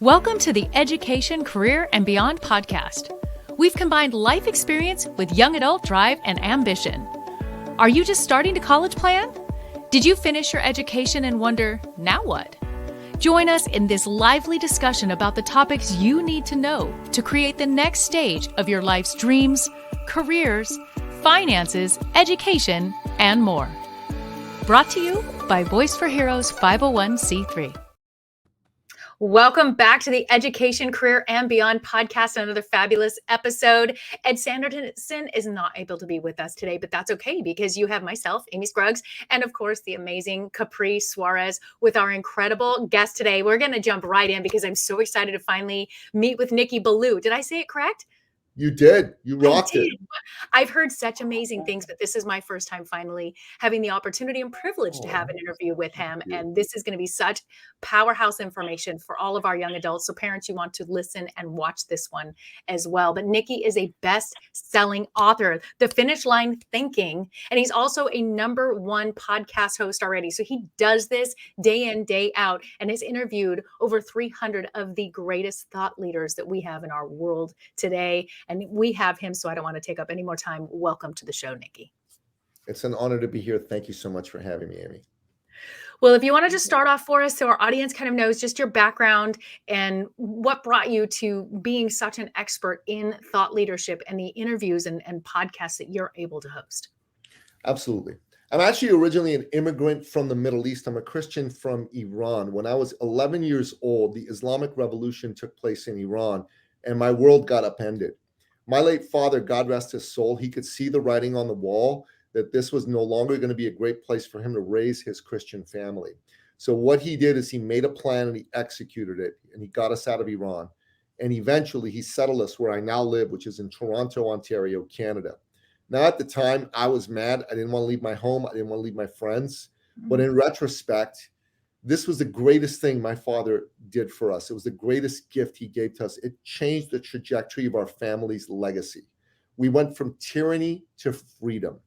Welcome to the Education, Career, and Beyond podcast. We've combined life experience with young adult drive and ambition. Are you just starting to college plan? Did you finish your education and wonder, now what? Join us in this lively discussion about the topics you need to know to create the next stage of your life's dreams, careers, finances, education, and more. Brought to you by Voice for Heroes 501c3. Welcome back to the Education, Career, and Beyond podcast, another fabulous episode. Ed Sanderson is not able to be with us today, but that's okay because you have myself, Amy Scruggs, and of course, the amazing Capri Suarez with our incredible guest today. We're going to jump right in because I'm so excited to finally meet with Nicky Billou. Did I say it correct? You did. You rocked it. I've heard such amazing things, but this is my first time finally having the opportunity and privilege to have an interview with him. And this is going to be such powerhouse information for all of our young adults. So parents, you want to listen and watch this one as well. But Nicky is a best-selling author, The Finish Line Thinking, and he's also a #1 podcast host already. So he does this day in, day out, and has interviewed over 300 of the greatest thought leaders that we have in our world today. And we have him, so I don't want to take up any more time. Welcome to the show, Nicky. It's an honor to be here. Thank you so much for having me, Amy. Well, if you want to just start off for us so our audience kind of knows just your background and what brought you to being such an expert in thought leadership and the interviews and podcasts that you're able to host. Absolutely. I'm actually originally an immigrant from the Middle East. I'm a Christian from Iran. When I was 11 years old, the Islamic Revolution took place in Iran, and my world got upended. My late father, God rest his soul, he could see the writing on the wall that this was no longer going to be a great place for him to raise his Christian family. So what he did is he made a plan and he executed it, and he got us out of Iran. And eventually he settled us where I now live, which is in Toronto, Ontario, Canada. Now at the time I was mad. I didn't want to leave my home. I didn't want to leave my friends. But in retrospect, this was the greatest thing my father did for us. It was the greatest gift he gave to us. It changed the trajectory of our family's legacy. We went from tyranny to freedom.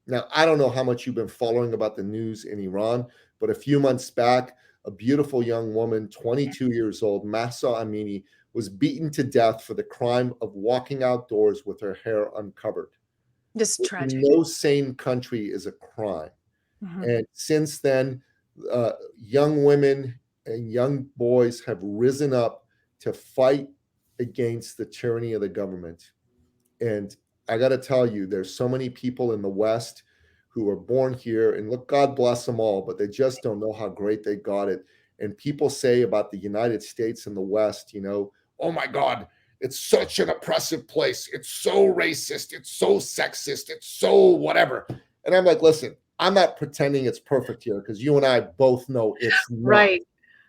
Now, I don't know how much you've been following about the news in Iran, but a few months back, a beautiful young woman, 22 years old, Mahsa Amini, was beaten to death for the crime of walking outdoors with her hair uncovered. Just tragic. No sane country is a crime. And since then, young women and young boys have risen up to fight against the tyranny of the government. And I got to tell you, there's so many people in the West who are born here, and look, God bless them all, but they just don't know how great they got it. And people say about the United States and the West, you know, oh my God, it's such an oppressive place. It's so racist. It's so sexist. It's so whatever. And I'm like, listen, I'm not pretending it's perfect here because you and I both know it's not. Right.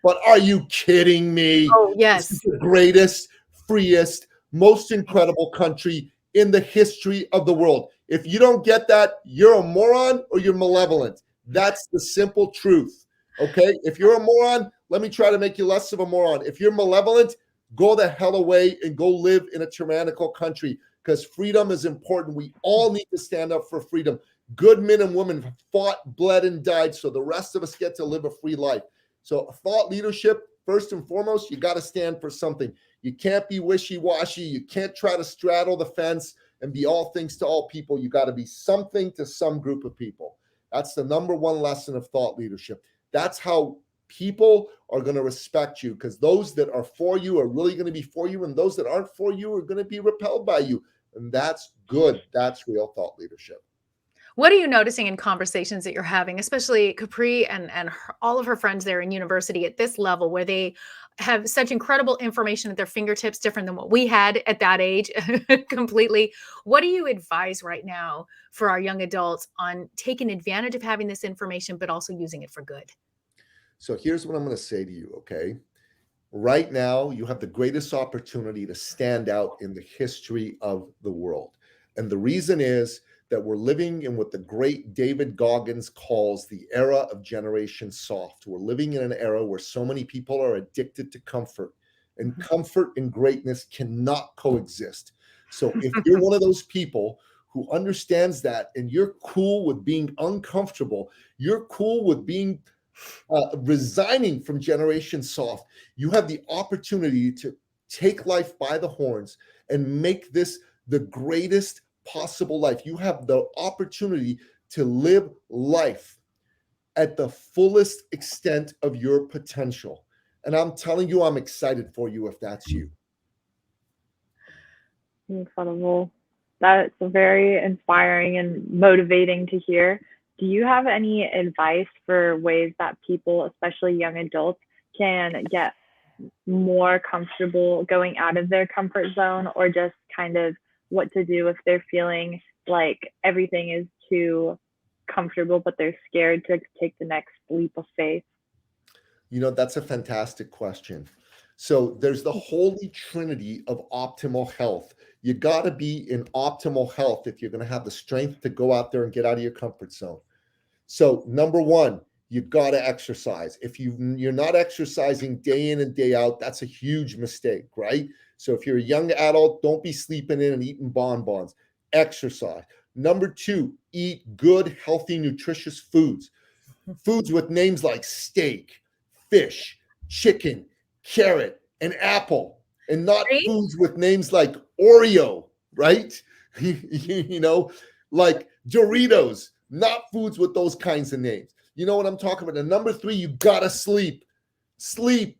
But are you kidding me? Oh, yes. This is the greatest, freest, most incredible country in the history of the world. If you don't get that, you're a moron or you're malevolent. That's the simple truth. Okay? If you're a moron, let me try to make you less of a moron. If you're malevolent, go the hell away and go live in a tyrannical country because freedom is important. We all need to stand up for freedom. Good men and women fought, bled, and died so the rest of us get to live a free life. So thought leadership, first and foremost, you got to stand for something. You can't be wishy-washy. You can't try to straddle the fence and be all things to all people. You got to be something to some group of people. That's the #1 lesson of thought leadership. That's how people are going to respect you because those that are for you are really going to be for you, and those that aren't for you are going to be repelled by you. And that's good. That's real thought leadership. What are you noticing in conversations that you're having, especially Capri and all of her friends there in university at this level where they have such incredible information at their fingertips, different than what we had at that age completely. What do you advise right now for our young adults on taking advantage of having this information, but also using it for good? So here's what I'm going to say to you, okay? Right now, you have the greatest opportunity to stand out in the history of the world. And the reason is that we're living in what the great David Goggins calls the era of Generation Soft. We're living in an era where so many people are addicted to comfort, and comfort and greatness cannot coexist. So if you're one of those people who understands that and you're cool with being uncomfortable, you're cool with being resigning from Generation Soft, you have the opportunity to take life by the horns and make this the greatest possible life. You have the opportunity to live life at the fullest extent of your potential. And I'm telling you, I'm excited for you if that's you. Incredible. That's very inspiring and motivating to hear. Do you have any advice for ways that people, especially young adults, can get more comfortable going out of their comfort zone, or just kind of what to do if they're feeling like everything is too comfortable, but they're scared to take the next leap of faith? That's a fantastic question. So there's the holy trinity of optimal health. You got to be in optimal health if you're going to have the strength to go out there and get out of your comfort zone. So number one, you got to exercise. If you're not exercising day in and day out, that's a huge mistake, right? So if you're a young adult, don't be sleeping in and eating bonbons. Exercise. Number two, eat good, healthy, nutritious foods. Foods with names like steak, fish, chicken, carrot, and apple, and not Right? foods with names like Oreo, right? Like Doritos, not foods with those kinds of names. You know what I'm talking about? And number three, you gotta sleep. Sleep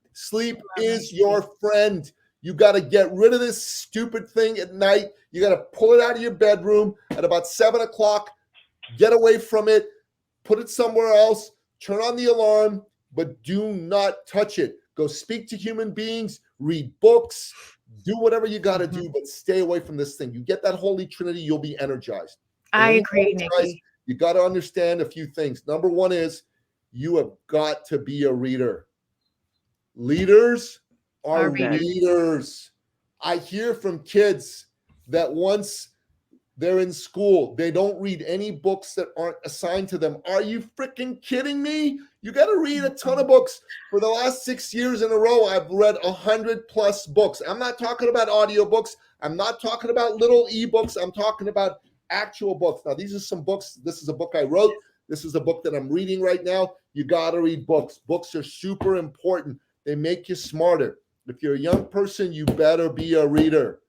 is your friend. You got to get rid of this stupid thing at night. You got to pull it out of your bedroom at about 7 o'clock, get away from it, put it somewhere else, turn on the alarm, but do not touch it. Go speak to human beings, read books, do whatever you got to do, but stay away from this thing. You get that holy trinity, you'll be energized. I agree, Nicky. You got to understand a few things. Number one is you have got to be a reader. Leaders are readers. I hear from kids that once they're in school, they don't read any books that aren't assigned to them. Are you freaking kidding me? You got to read a ton of books. For the last 6 years in a row, I've read 100+ books. I'm not talking about audiobooks. I'm not talking about little ebooks. I'm talking about actual books. Now, these are some books. This is a book I wrote. This is a book that I'm reading right now. You got to read books. Books are super important. They make you smarter. If you're a young person, you better be a reader.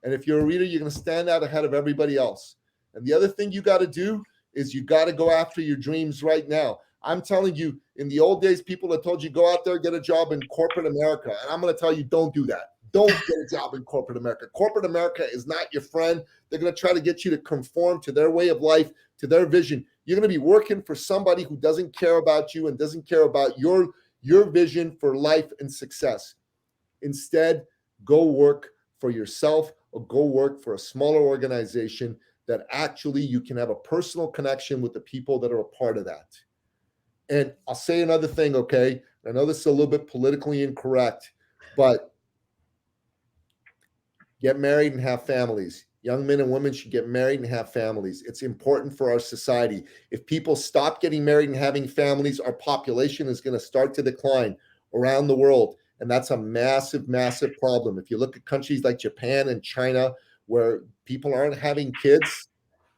And if you're a reader, you're going to stand out ahead of everybody else. And the other thing you got to do is you got to go after your dreams right now. I'm telling you, in the old days, people had told you, go out there, get a job in corporate America. And I'm going to tell you, don't do that. Don't get a job in corporate America. Corporate America is not your friend. They're going to try to get you to conform to their way of life, to their vision. You're going to be working for somebody who doesn't care about you and doesn't care about your vision for life and success. Instead, go work for yourself or go work for a smaller organization that actually you can have a personal connection with the people that are a part of that. And I'll say another thing, okay? I know this is a little bit politically incorrect, but get married and have families. Young men and women should get married and have families. It's important for our society. If people stop getting married and having families, our population is going to start to decline around the world. And that's a massive, massive problem. If you look at countries like Japan and China, where people aren't having kids,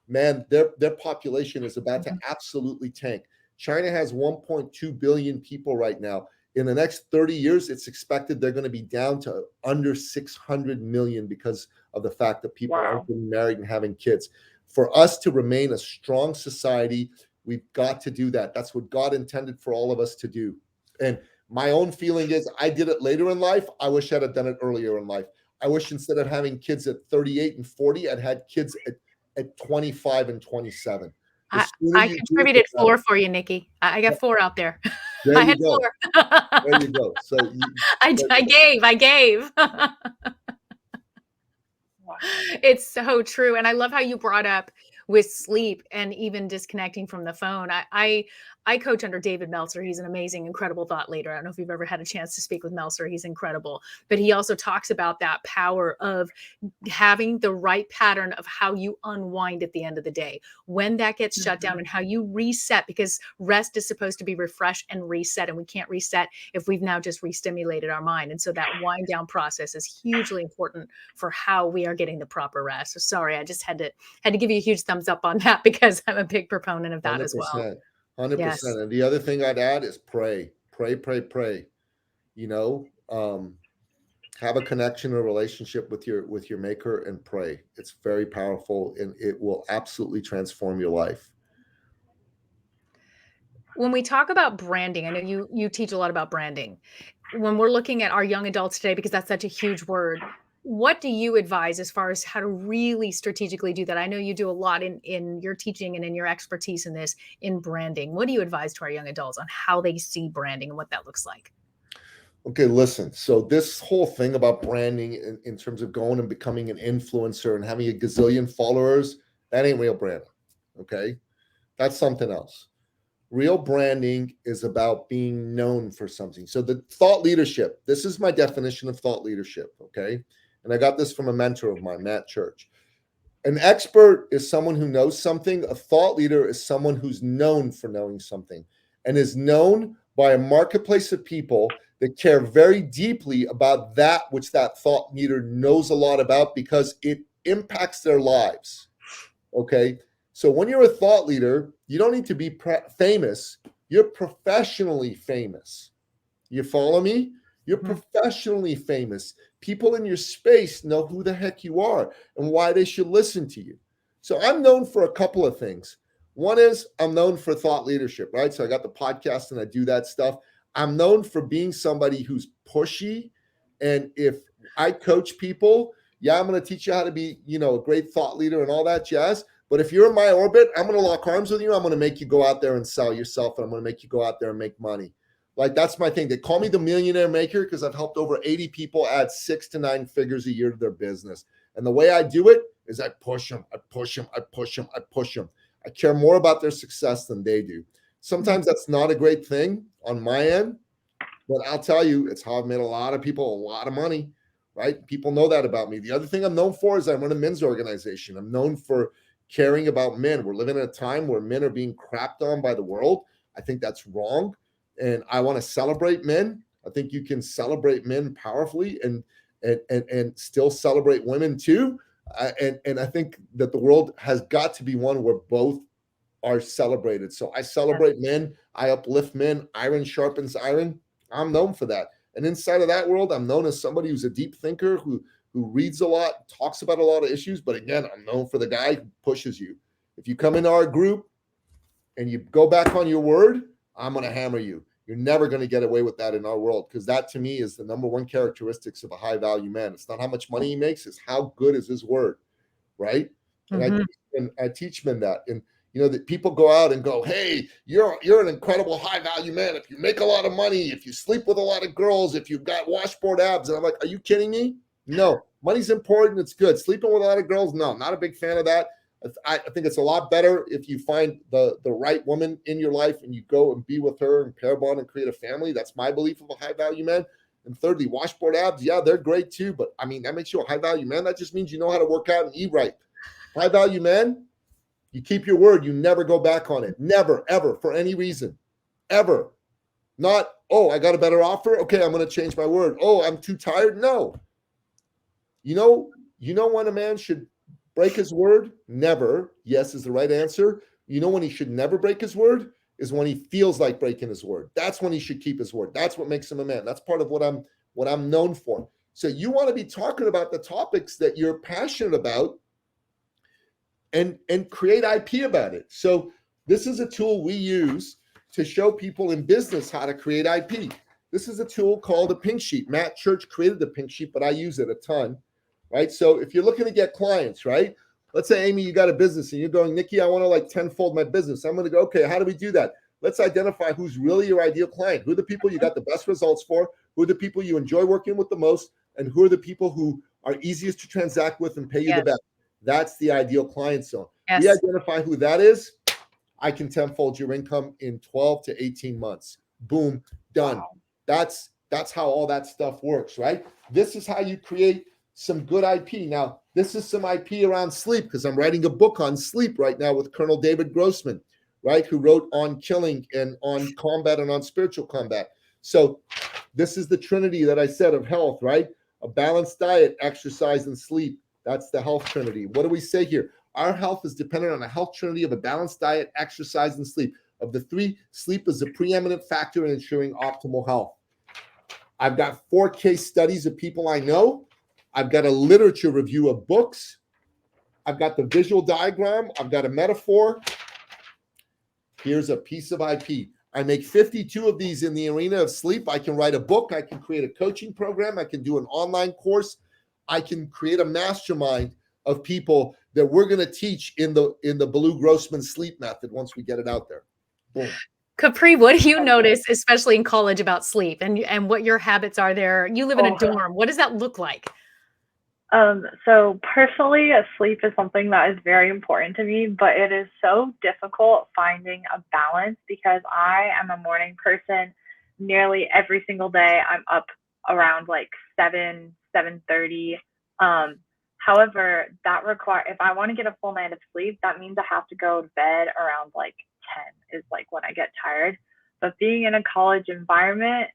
man, their population is about to absolutely tank. China has 1.2 billion people right now. In the next 30 years, it's expected they're going to be down to under 600 million because of the fact that people aren't getting married and having kids. For us to remain a strong society, we've got to do that. That's what God intended for all of us to do. And my own feeling is I did it later in life. I wish I'd have done it earlier in life. I wish instead of having kids at 38 and 40, I'd had kids at 25 and 27. I contributed 4 for you, Nicky. I got 4 out there. There I you had go. 4. There you go. So I gave. It's so true. And I love how you brought up with sleep and even disconnecting from the phone. I coach under David Meltzer. He's an amazing, incredible thought leader. I don't know if you've ever had a chance to speak with Meltzer. He's incredible. But he also talks about that power of having the right pattern of how you unwind at the end of the day, when that gets shut down and how you reset, because rest is supposed to be refresh and reset. And we can't reset if we've now just re-stimulated our mind. And so that wind down process is hugely important for how we are getting the proper rest. So sorry, I just had to give you a huge thumbs up on that because I'm a big proponent of that 100%. As well. 100%. Yes. And the other thing I'd add is pray, pray, pray, pray. You know, have a connection or relationship with your maker and pray. It's very powerful and it will absolutely transform your life. When we talk about branding, I know you teach a lot about branding. When we're looking at our young adults today, because that's such a huge word, what do you advise as far as how to really strategically do that? I know you do a lot in your teaching and in your expertise in this, in branding. What do you advise to our young adults on how they see branding and what that looks like? Okay, listen. So this whole thing about branding in terms of going and becoming an influencer and having a gazillion followers, that ain't real branding. Okay, that's something else. Real branding is about being known for something. So the thought leadership, this is my definition of thought leadership. Okay, and I got this from a mentor of mine, Matt Church. An expert is someone who knows something. A thought leader is someone who's known for knowing something and is known by a marketplace of people that care very deeply about that which that thought leader knows a lot about because it impacts their lives. Okay. So when you're a thought leader, you don't need to be famous. You're professionally famous. You follow me? You're professionally famous. People in your space know who the heck you are and why they should listen to you. So I'm known for a couple of things. One is I'm known for thought leadership, right? So I got the podcast and I do that stuff. I'm known for being somebody who's pushy. And if I coach people, yeah, I'm going to teach you how to be, a great thought leader and all that jazz. But if you're in my orbit, I'm going to lock arms with you. I'm going to make you go out there and sell yourself. And I'm going to make you go out there and make money. Like, that's my thing. They call me the millionaire maker because I've helped over 80 people add 6 to 9 figures a year to their business. And the way I do it is I push them, I push them, I push them, I push them. I care more about their success than they do. Sometimes that's not a great thing on my end, but I'll tell you, it's how I've made a lot of people a lot of money, right? People know that about me. The other thing I'm known for is I run a men's organization. I'm known for caring about men. We're living in a time where men are being crapped on by the world. I think that's wrong. And I want to celebrate men. I think you can celebrate men powerfully and still celebrate women too. And I think that the world has got to be one where both are celebrated. So I celebrate men. I uplift men. Iron sharpens iron. I'm known for that. And inside of that world, I'm known as somebody who's a deep thinker, who reads a lot, talks about a lot of issues. But again, I'm known for the guy who pushes you. If you come into our group and you go back on your word, I'm going to hammer you. You're never going to get away with that in our world, because that to me is the number one characteristics of a high value man. It's not how much money he makes, it's how good is his word, right? And I teach men that. And that people go out and go, hey, you're an incredible high value man if you make a lot of money, if you sleep with a lot of girls, if you've got washboard abs. And I'm like, are you kidding me? No, money's important. It's good. Sleeping with a lot of girls, no, not a big fan of that. I think it's a lot better if you find the right woman in your life and you go and be with her and pair bond and create a family. That's my belief of a high value man. And thirdly, washboard abs, yeah, they're great too. But I mean, that makes you a high value man. That just means you know how to work out and eat right. High value man, you keep your word. You never go back on it. Never, ever, for any reason, ever. Not, oh, I got a better offer. Okay, I'm going to change my word. Oh, I'm too tired. No. You know when a man should break his word? Never. Yes is the right answer. You know when he should never break his word is when he feels like breaking his word. That's when he should keep his word. That's what makes him a man. That's part of what I'm known for. So you want to be talking about the topics that you're passionate about and create IP about it. So this is a tool we use to show people in business how to create IP. This is a tool called a pink sheet. Matt Church created the pink sheet, but I use it a ton. Right. So if you're looking to get clients, right? Let's say, Amy, you got a business and you're going, Nicky, I want to like tenfold my business. I'm going to go, okay, how do we do that? Let's identify who's really your ideal client. Who are the people you got the best results for? Who are the people you enjoy working with the most? And who are the people who are easiest to transact with and pay you the best? That's the ideal client zone. Yes. We identify who that is. I can tenfold your income in 12 to 18 months. Boom, done. Wow. That's how all that stuff works, right? This is how you create some good IP. Now, this is some IP around sleep because I'm writing a book on sleep right now with Colonel David Grossman, right, who wrote on killing and on combat and on spiritual combat. So this is the trinity that I said of health, right? A balanced diet, exercise, and sleep. That's the health trinity. What do we say here? Our health is dependent on a health trinity of a balanced diet, exercise, and sleep. Of the three, sleep is the preeminent factor in ensuring optimal health. I've got 4 case studies of people I know. I've got a literature review of books. I've got the visual diagram. I've got a metaphor. Here's a piece of IP. I make 52 of these in the arena of sleep. I can write a book. I can create a coaching program. I can do an online course. I can create a mastermind of people that we're going to teach in the Billou Grossman sleep method once we get it out there. Boom. Capri, what do you notice, especially in college, about sleep and what your habits are there? You live in a dorm. What does that look like? So personally, sleep is something that is very important to me, but it is so difficult finding a balance because I am a morning person. Nearly every single day, I'm up around like 7:30. However, if I want to get a full night of sleep, that means I have to go to bed around like 10 is like when I get tired. But being in a college environment,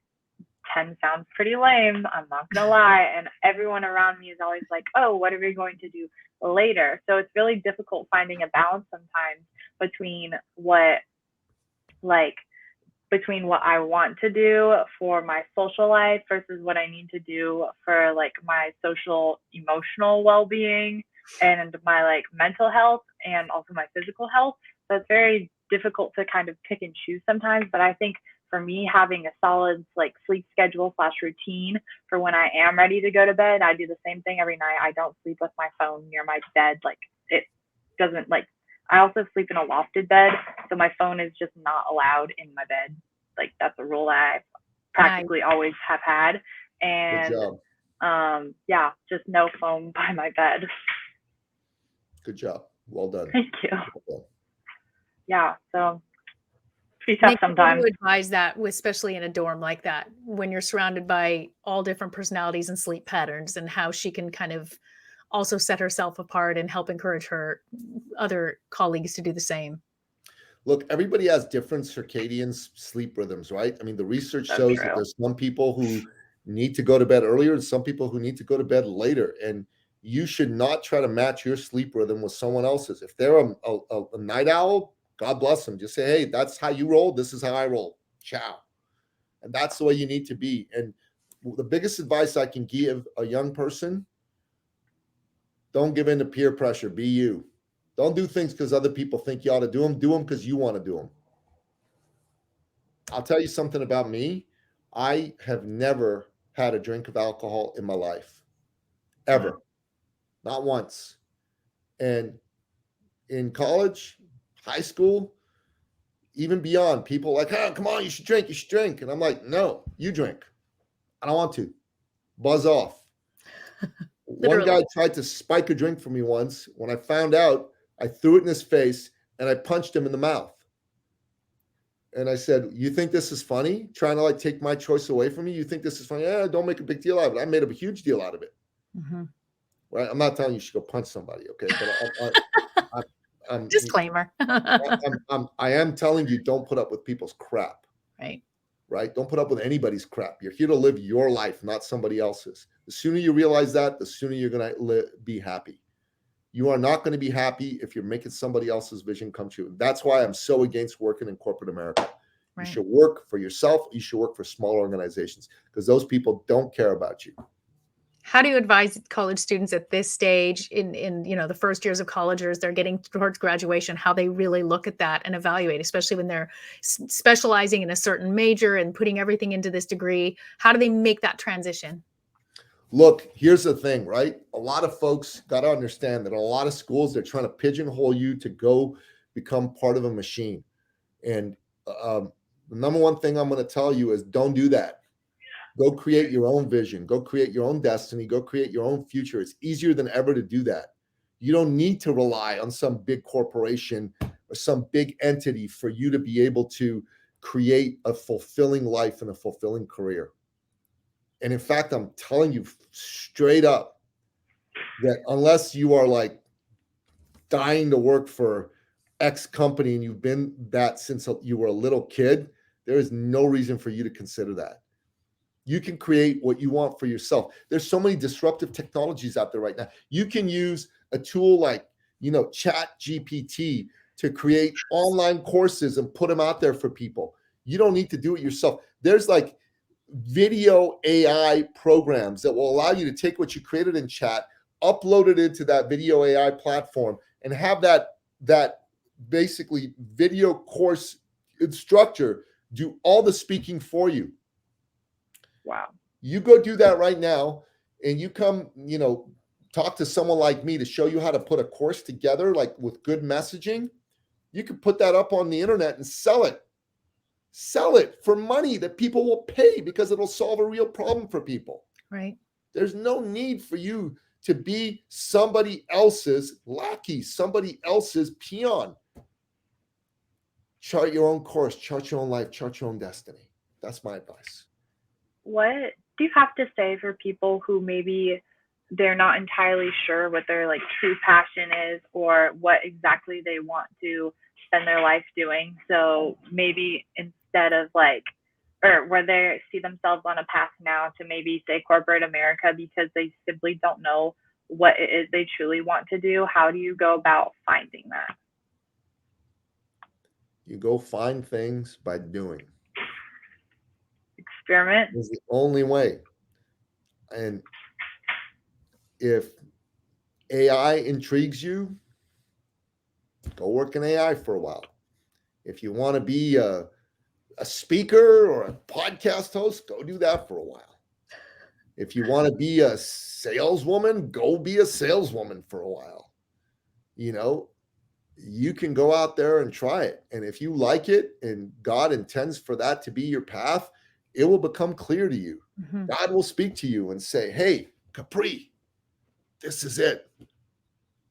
10 sounds pretty lame, I'm not gonna lie, and everyone around me is always like, oh, what are we going to do later? So it's really difficult finding a balance sometimes between what I want to do for my social life versus what I need to do for like my social emotional well-being and my like mental health and also my physical health. So it's very difficult to kind of pick and choose sometimes, but I think for me, having a solid like sleep schedule / routine for when I am ready to go to bed, I do the same thing every night. I don't sleep with my phone near my bed. Like it doesn't like, I also sleep in a lofted bed. So my phone is just not allowed in my bed. Like that's a rule that I practically always have had. And yeah, just no phone by my bed. Good job. Well done. Thank you. Well done. Yeah. So pretty tough sometimes. How do you advise that, especially in a dorm like that, when you're surrounded by all different personalities and sleep patterns, and how she can kind of also set herself apart and help encourage her other colleagues to do the same? Look, everybody has different circadian sleep rhythms, right? I mean, the research shows that there's some people who need to go to bed earlier and some people who need to go to bed later. And you should not try to match your sleep rhythm with someone else's. If they're a night owl, God bless them. Just say, hey, that's how you roll. This is how I roll. Ciao. And that's the way you need to be. And the biggest advice I can give a young person, don't give in to peer pressure. Be you. Don't do things because other people think you ought to do them. Do them because you want to do them. I'll tell you something about me. I have never had a drink of alcohol in my life. Ever. Not once. And in college, high school, even beyond, people like, oh, come on, you should drink. You should drink. And I'm like, no, you drink. I don't want to. Buzz off. One guy tried to spike a drink for me once. When I found out, I threw it in his face and I punched him in the mouth. And I said, you think this is funny? Trying to like take my choice away from me? You think this is funny? Yeah, don't make a big deal out of it. I made a huge deal out of it. Mm-hmm. Right? I'm not telling you should go punch somebody, okay? But I'm disclaimer. I am telling you, don't put up with people's crap. Right? Don't put up with anybody's crap. You're here to live your life, not somebody else's. The sooner you realize that, the sooner you're going to be happy. You are not going to be happy if you're making somebody else's vision come true. That's why I'm so against working in corporate America. Right. You should work for yourself. You should work for small organizations because those people don't care about you. How do you advise college students at this stage in the first years of college, or as they're getting towards graduation, how they really look at that and evaluate, especially when they're specializing in a certain major and putting everything into this degree? How do they make that transition? Look, here's the thing, right? A lot of folks got to understand that in a lot of schools, they're trying to pigeonhole you to go become part of a machine. And the number one thing I'm going to tell you is don't do that. Go create your own vision. Go create your own destiny. Go create your own future. It's easier than ever to do that. You don't need to rely on some big corporation or some big entity for you to be able to create a fulfilling life and a fulfilling career. And in fact, I'm telling you straight up that unless you are like dying to work for X company and you've been that since you were a little kid, there is no reason for you to consider that. You can create what you want for yourself. There's so many disruptive technologies out there right now. You can use a tool like, Chat GPT to create online courses and put them out there for people. You don't need to do it yourself. There's like video AI programs that will allow you to take what you created in chat, upload it into that video AI platform, and have that basically video course instructor do all the speaking for you. Wow. You go do that right now, and you come, talk to someone like me to show you how to put a course together, like with good messaging. You can put that up on the internet and sell it. Sell it for money that people will pay because it'll solve a real problem for people. Right. There's no need for you to be somebody else's lackey, somebody else's peon. Chart your own course, chart your own life, chart your own destiny. That's my advice. What do you have to say for people who maybe they're not entirely sure what their like true passion is or what exactly they want to spend their life doing? So maybe instead of like, or where they see themselves on a path now to maybe say corporate America because they simply don't know what it is they truly want to do, how do you go about finding that? You go find things by doing. Experiment. It's the only way. And if AI intrigues you, go work in AI for a while. If you want to be a speaker or a podcast host, go do that for a while. If you want to be a saleswoman, go be a saleswoman for a while. You can go out there and try it. And if you like it and God intends for that to be your path, it will become clear to you. Mm-hmm. God will speak to you and say, hey, Capri, this is it.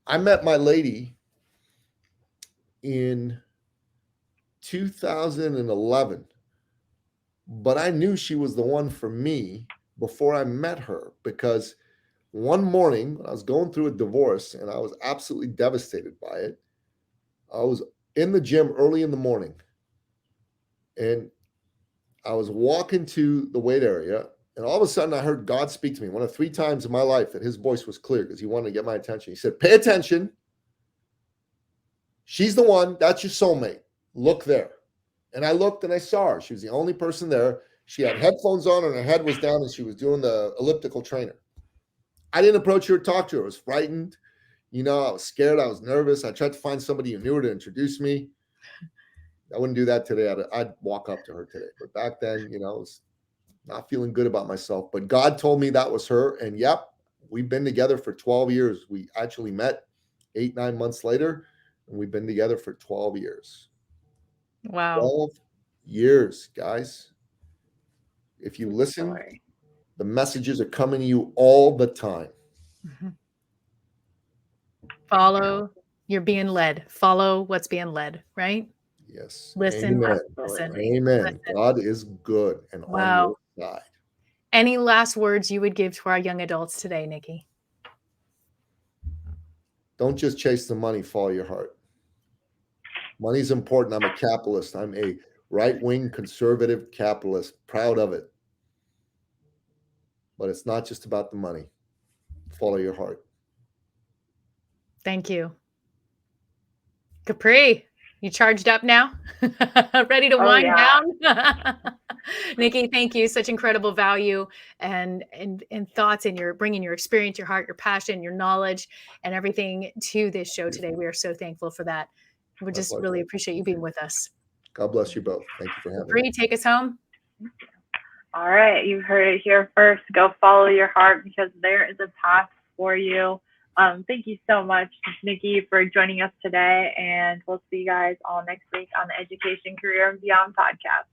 I met my lady in 2011, but I knew she was the one for me before I met her, because one morning I was going through a divorce and I was absolutely devastated by it. I was in the gym early in the morning and I was walking to the weight area, and all of a sudden I heard God speak to me. One of 3 times in my life that his voice was clear because he wanted to get my attention. He said, pay attention. She's the one. That's your soulmate. Look there. And I looked and I saw her. She was the only person there. She had headphones on and her head was down and she was doing the elliptical trainer. I didn't approach her or talk to her. I was frightened. I was scared. I was nervous. I tried to find somebody who knew her to introduce me. I wouldn't do that today. I'd walk up to her today. But back then, I was not feeling good about myself. But God told me that was her. And yep, we've been together for 12 years. We actually met 8-9 months later, and we've been together for 12 years. Wow. 12 years, guys. If you listen, the messages are coming to you all the time. Mm-hmm. Follow, you're being led. Follow what's being led, right? Yes. Listen. Amen. Listen. Amen. Listen. God is good and on your side. Any last words you would give to our young adults today, Nicky? Don't just chase the money, follow your heart. Money's important. I'm a capitalist. I'm a right-wing conservative capitalist, proud of it. But it's not just about the money. Follow your heart. Thank you. Capri, you charged up now? Ready to wind down? Nicky, thank you. Such incredible value and thoughts, and you're bringing your experience, your heart, your passion, your knowledge, and everything to this show today. We are so thankful for that. We just really appreciate you being with us. God bless you both. Thank you for having Capri, me. take us home. All right, you heard it here first. Go follow your heart because there is a path for you. Thank you so much, Nicky, for joining us today, and we'll see you guys all next week on the Education, Career, and Beyond podcast.